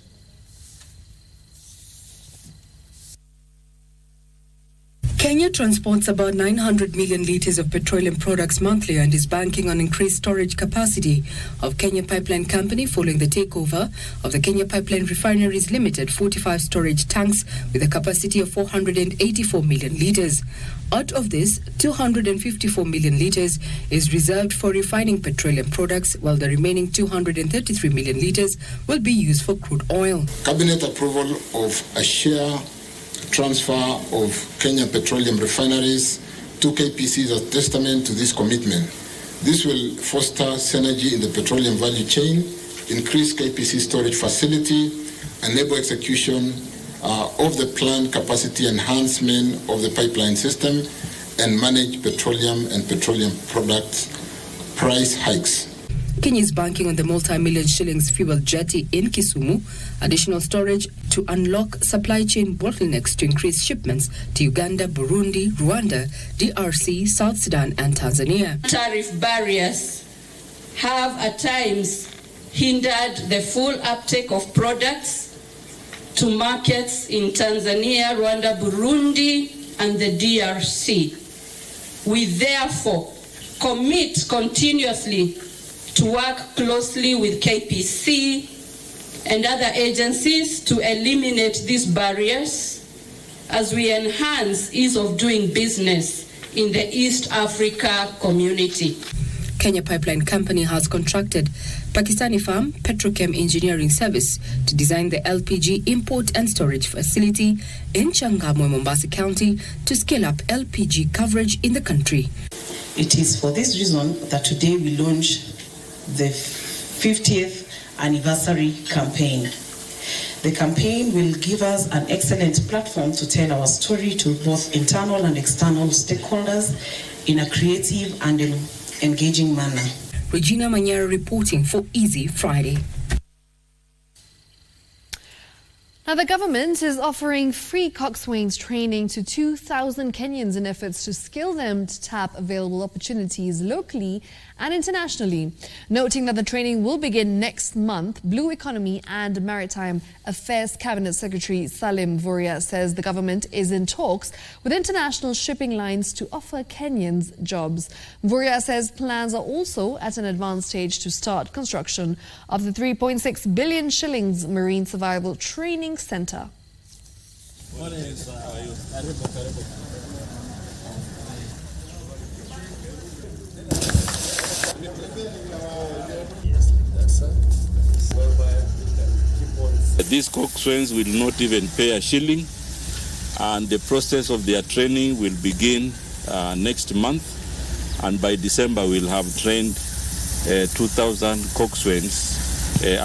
Speaker 11: Kenya transports about 900 million litres of petroleum products monthly and is banking on increased storage capacity of Kenya Pipeline Company following the takeover of the Kenya Pipeline Refineries Limited 45 storage tanks with a capacity of 484 million litres. Out of this, 254 million litres is reserved for refining petroleum products, while the remaining 233 million litres will be used for crude oil.
Speaker 26: Cabinet approval of a share transfer of Kenya Petroleum Refineries to KPC is a testament to this commitment. This will foster synergy in the petroleum value chain, increase KPC storage facility, enable execution of the planned capacity enhancement of the pipeline system, and manage petroleum and petroleum products price hikes.
Speaker 11: Kenya is banking on the multi-million shillings fuel jetty in Kisumu, additional storage to unlock supply chain bottlenecks to increase shipments to Uganda, Burundi, Rwanda, DRC, South Sudan and Tanzania.
Speaker 12: Tariff barriers have at times hindered the full uptake of products to markets in Tanzania, Rwanda, Burundi and the DRC. We therefore commit continuously to work closely with KPC and other agencies to eliminate these barriers as we enhance ease of doing business in the East Africa community.
Speaker 11: Kenya Pipeline Company has contracted Pakistani firm Petrochem Engineering Service to design the LPG import and storage facility in Changamwe, Mombasa County to scale up LPG coverage in the country.
Speaker 13: It is for this reason that today we launch the 50th anniversary campaign. The campaign will give us an excellent platform to tell our story to both internal and external stakeholders in a creative and engaging manner.
Speaker 11: Regina Manyara reporting for Easy Friday.
Speaker 1: Now, the government is offering free coxswains training to 2,000 Kenyans in efforts to skill them to tap available opportunities locally and internationally. Noting that the training will begin next month, Blue Economy and Maritime Affairs Cabinet Secretary Salim Vuria says the government is in talks with international shipping lines to offer Kenyans jobs. Vuria says plans are also at an advanced stage to start construction of the 3.6 billion shillings Marine Survival Training Center.
Speaker 14: These coxswains will not even pay a shilling, and the process of their training will begin next month, and by December we'll have trained 2,000 coxswains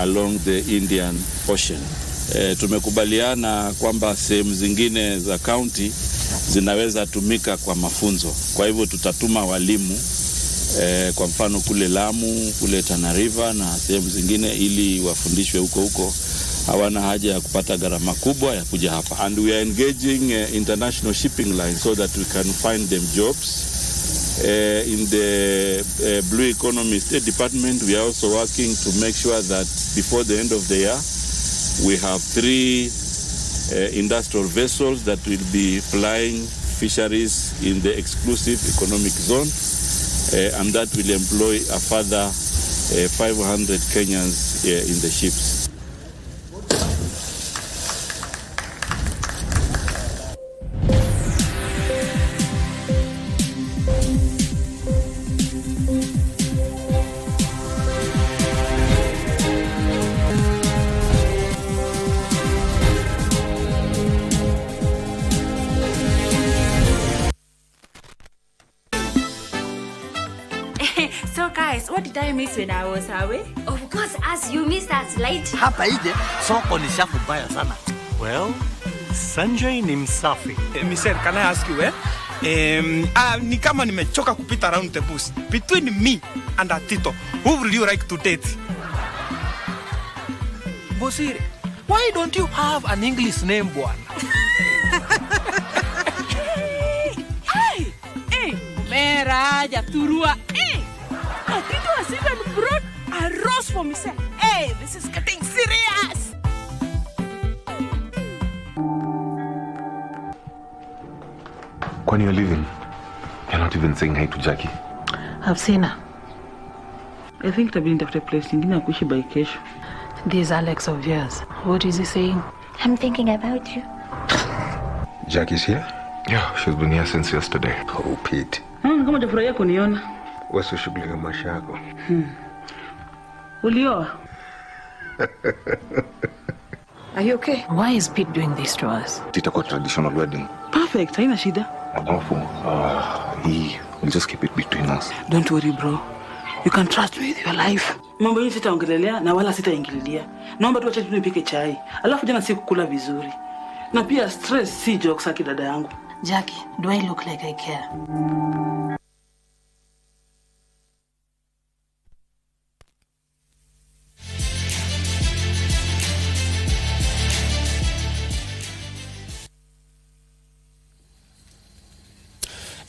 Speaker 14: along the Indian Ocean. Tumekubaliana kwamba sehemu zingine za county zinaweza tumika kwa mafunzo. Kwa hivyo tutatuma walimu kwa mfano kule Lamu, kule Tana River na sehemu zingine ili wafundishwe huko hawana haja ya kupata gharama kubwa ya kuja hapa. And we are engaging international shipping lines so that we can find them jobs. In the Blue Economy State Department, we are also working to make sure that before the end of the year, we have 3 industrial vessels that will be flying fisheries in the exclusive economic zone, and that will employ a further 500 Kenyans in the ships.
Speaker 2: So guys, what did I miss when I was away? Of course, as you missed us late.
Speaker 3: Hapa ije, soko ni shafu mbaya sana.
Speaker 15: Well, Sanjay ni msafi.
Speaker 16: Michelle, can I ask you, ni kama nimechoka kupita around the bush. Between me and Tito, who would you like to date?
Speaker 15: Bosiri, why don't you have an English name, bwana?
Speaker 2: Hey, Meraja, Turua, Tito has even brought a rose for me. Say, hey, this is getting serious.
Speaker 21: When you're leaving, you're not even saying hi to Jackie.
Speaker 17: I've seen her. I think I've been after a place in Kushi by kesho.
Speaker 2: This Alex of yours, what is he saying?
Speaker 17: I'm thinking about you.
Speaker 21: Jackie's here? Yeah, she's been here since yesterday. Oh, Pete.
Speaker 17: Kama jafurahia kuniona.
Speaker 21: What's your shughuli kama maisha yako?
Speaker 17: Ulioa?
Speaker 2: Are you okay? Why is Pete doing this to us?
Speaker 21: Itakuwa traditional wedding.
Speaker 17: Perfect, haina shida.
Speaker 21: Alafu, we'll just keep it between us.
Speaker 17: Don't worry, bro. You can trust me with your life. Mambo hii sitaongelelea na wala sitaingililia. Naomba tu acha nipike chai. Alafu jana sikukula vizuri. Na pia stress si jokes aki dada yangu.
Speaker 2: Jackie, do I look like I care?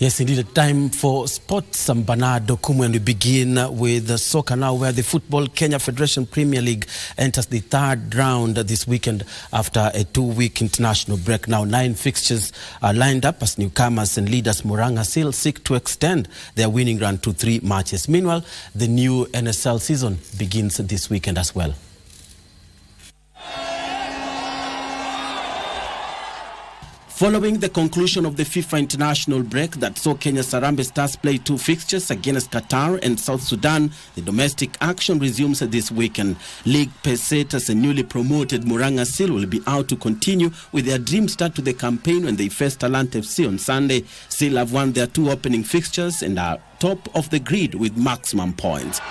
Speaker 19: Yes, indeed, time for sports. I'm Bernard Dokumu, and we begin with the soccer now, where the Football Kenya Federation Premier League enters the 3rd round this weekend after a 2-week international break. Now, 9 fixtures are lined up as newcomers and leaders Murang'a still seek to extend their winning run to 3 matches. Meanwhile, the new NSL season begins this weekend as well. Following the conclusion of the FIFA international break that saw Kenya Harambee Stars play 2 fixtures against Qatar and South Sudan, the domestic action resumes this weekend. League pesetas and newly promoted Murang'a Seal will be out to continue with their dream start to the campaign when they face Talent FC on Sunday. Seal have won their 2 opening fixtures and are top of the grid with maximum points.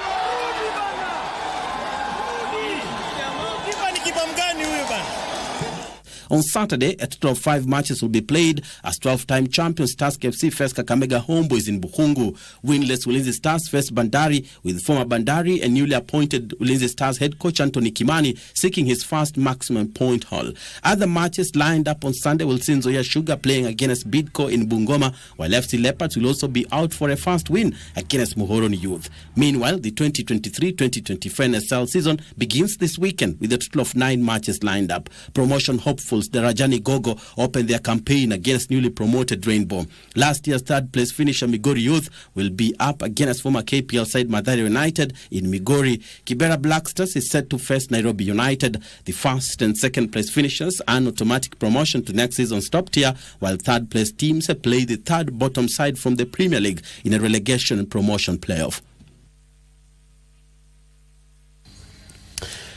Speaker 19: On Saturday, a total of 5 matches will be played as 12-time champions Tusk FC face Kakamega Homeboys in Bukhungu. Winless Ulinzi Stars face Bandari, with former Bandari and newly appointed Ulinzi Stars head coach Anthony Kimani seeking his first maximum point haul. Other matches lined up on Sunday will see Nzoia Sugar playing against Bidco in Bungoma, while FC Leopards will also be out for a first win against Muhoroni Youth. Meanwhile, the 2023-2024 NSL season begins this weekend with a total of 9 matches lined up. Promotion hopefuls the Rajani Gogo opened their campaign against newly promoted Rainbow. Last year's 3rd place finisher Migori Youth will be up against former KPL side Mathare United in Migori. Kibera Black Stars is set to face Nairobi United. The 1st and 2nd place finishers earn automatic promotion to next season's top tier, while 3rd place teams play the 3rd bottom side from the Premier League in a relegation and promotion playoff.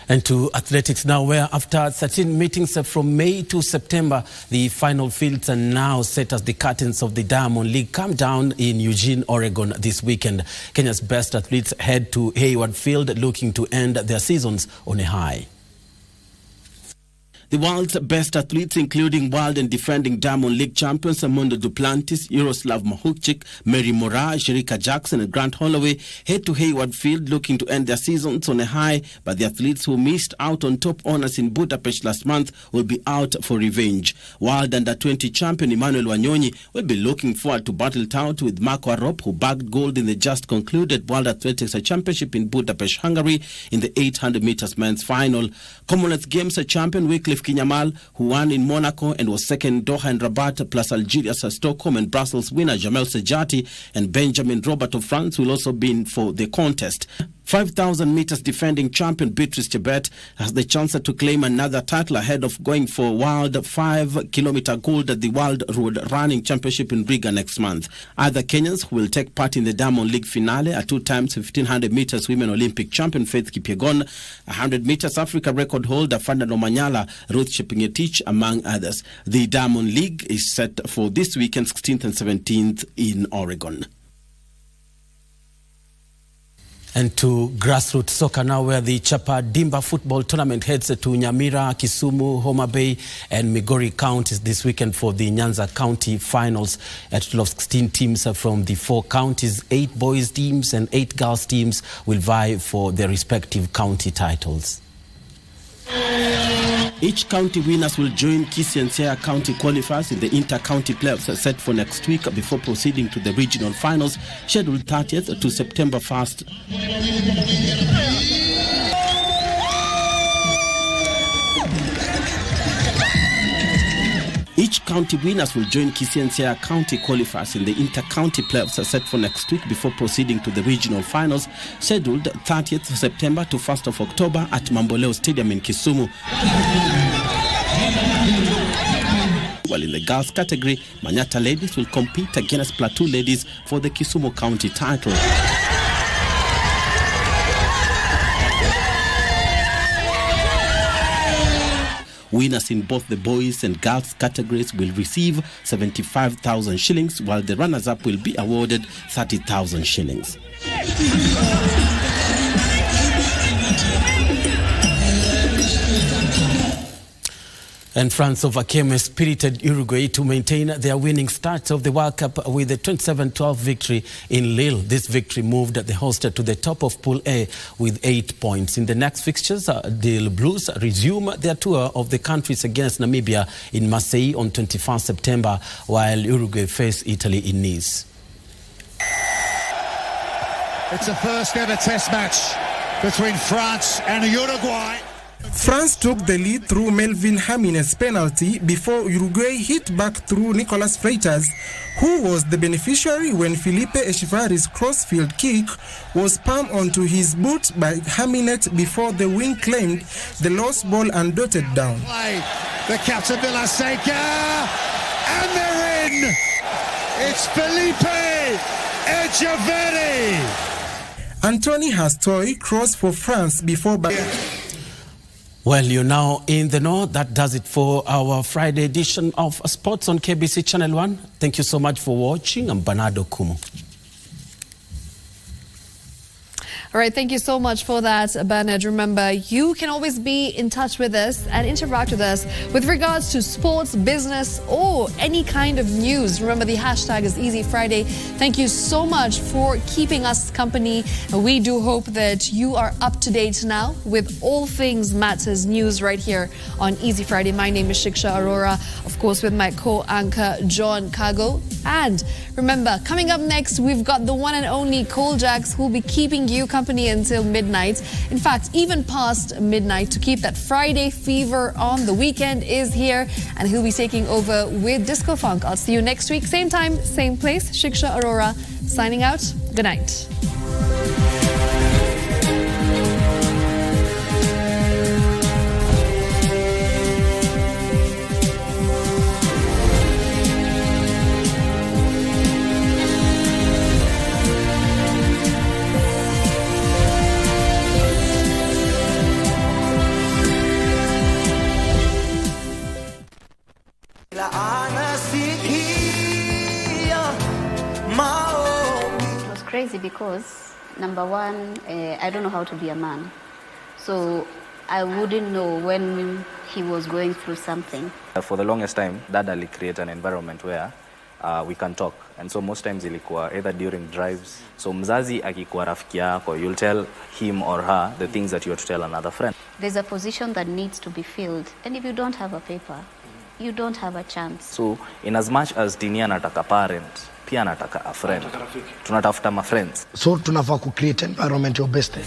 Speaker 19: And to athletics now, where after 13 meetings from May to September, the final fields are now set as the curtains of the Diamond League come down in Eugene, Oregon this weekend. Kenya's best athletes head to Hayward Field looking to end their seasons on a high. The world's best athletes, including world and defending Diamond League champions Amondo Duplantis, Yaroslav Mahukchik, Mary Moraa, Sherika Jackson and Grant Holloway, head to Hayward Field looking to end their seasons on a high, but the athletes who missed out on top honours in Budapest last month will be out for revenge. World Under-20 champion Emmanuel Wanyonyi will be looking forward to battle it out with Marco Arop, who bagged gold in the just concluded World Athletics Championship in Budapest, Hungary, in the 800 meters men's final. Commonwealth Games champion Wycliffe Kinyamal, who won in Monaco and was second in Doha and Rabat, plus Algeria's Stockholm and Brussels winner Jamel Sejati and Benjamin Robert of France, will also be in for the contest. 5,000 meters defending champion Beatrice Chebet has the chance to claim another title ahead of going for world 5-kilometer gold at the World Road Running Championship in Riga next month. Other Kenyans who will take part in the Diamond League finale are 2 times 1,500 meters women Olympic champion Faith Kipyegon, 100 meters Africa record holder Fernando Manyala, Ruth Chepngetich, among others. The Diamond League is set for this weekend, 16th and 17th in Oregon.
Speaker 4: And to grassroots soccer now, where the Chapa Dimba football tournament heads to Nyamira, Kisumu, Homa Bay and Migori counties this weekend for the Nyanza County finals. A total of 16 teams from the 4 counties, 8 boys teams and 8 girls teams will vie for their respective county titles.
Speaker 19: Each county winners will join Kisii and Siaya county qualifiers in the inter-county playoffs set for next week before proceeding to the regional finals scheduled 30th to September 1st. Each county winners will join Kisii and Siaya county qualifiers in the inter-county playoffs set for next week before proceeding to the regional finals scheduled 30th September to 1st of October at Mamboleo Stadium in Kisumu. While in the girls category, Manyata ladies will compete against Plateau ladies for the Kisumu county title. Winners in both the boys and girls categories will receive 75,000 shillings, while the runners-up will be awarded 30,000 shillings.
Speaker 4: And France overcame a spirited Uruguay to maintain their winning start of the World Cup with a 27-12 victory in Lille. This victory moved the host to the top of Pool A with 8 points. In the next fixtures, the Blues resume their tour of the countries against Namibia in Marseille on 21st September, while Uruguay face Italy in Nice.
Speaker 5: It's a first ever test match between France and Uruguay.
Speaker 6: France took the lead through Melvin Jimenez's penalty before Uruguay hit back through Nicolas Freitas, who was the beneficiary when Felipe Echevari's crossfield kick was palmed onto his boot by Jimenez before the wing claimed the lost ball and dotted down.
Speaker 5: The captain Villaseca, and they're in! It's Felipe Echeverri!
Speaker 6: Anthony Hastoy crossed for France before...
Speaker 4: Well, you're now in the know. That does it for our Friday edition of Sports on KBC Channel 1. Thank you so much for watching. I'm Bernardo Kumu.
Speaker 1: All right, thank you so much for that, Bernard. Remember, you can always be in touch with us and interact with us with regards to sports, business, or any kind of news. Remember, the hashtag is Easy Friday. Thank you so much for keeping us company. We do hope that you are up to date now with all things matters news right here on Easy Friday. My name is Shiksha Arora, of course, with my co-anchor, John Kago. And remember, coming up next, we've got the one and only Cole Jacks, who will be keeping you company until midnight. In fact, even past midnight, to keep that Friday fever on. The weekend is here, and he'll be taking over with Disco Funk. I'll see you next week, same time, same place. Shiksha Arora signing out. Good night.
Speaker 7: Crazy because number one, I don't know how to be a man. So I wouldn't know when he was going through something.
Speaker 9: For the longest time, Dad ali create an environment where we can talk. And so most times ilikuwa either during drives. So mzazi akikuwa rafiki yako, you'll tell him or her the things that you have to tell another friend.
Speaker 7: There's a position that needs to be filled. And if you don't have a paper, you don't have a chance.
Speaker 9: So in as much as Tini anataka parent, pia anataka a friend. Tunatafuta ma friends.
Speaker 18: So tunafaa ku create environment your best.